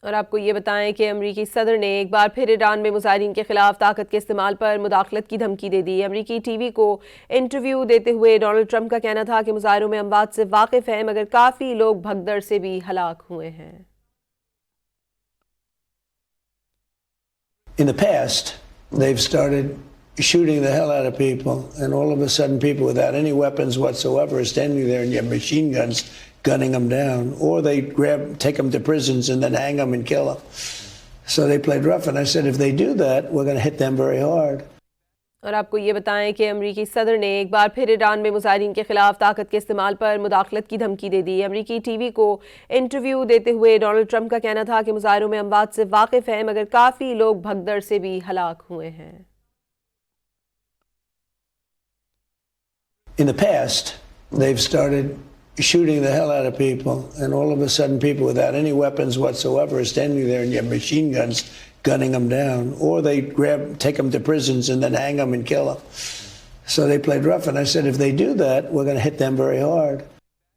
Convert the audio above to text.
और आपको ये बताएं कि अमरीकी सदर ने एक बार फिर ईरान में मुजाहिरीन के खिलाफ ताकत के इस्तेमाल पर मुदाखलत की धमकी दे दी। अमरीकी टीवी को इंटरव्यू देते हुए डोनाल्ड ट्रंप का कहना था कि मुजाहिरों में अमवात से वाकिफ हैं, मगर काफ़ी लोग भगदड़ से भी हलाक हुए हैं। In the past, they've started shooting the hell out of people, and all of a sudden people without any weapons whatsoever are standing there and you have machine guns gunning them down, or they take them to prisons and then hang them and kill them. So they played rough, and I said, if they do that, we're going to hit them very hard. और आपको ये बताएं कि अमरीकी सदर ने एक बार फिर ईरान में मुजाहिरीन के खिलाफ ताकत के इस्तेमाल पर मुदाखलत की धमकी दे दी। अमरीकी टीवी को इंटरव्यू देते हुए डोनाल्ड ट्रंप का कहना था कि मुजाहिरों में अमवात से वाकिफ हैं, मगर काफ़ी लोग भगदड़ से भी हलाक हुए हैं। In the past, they've started shooting the hell out of people, and all of a sudden people without any weapons whatsoever are standing there and you have machine guns gunning them down, or they take them to prisons and then hang them and kill them. So they played rough, and I said, if they do that, we're going to hit them very hard.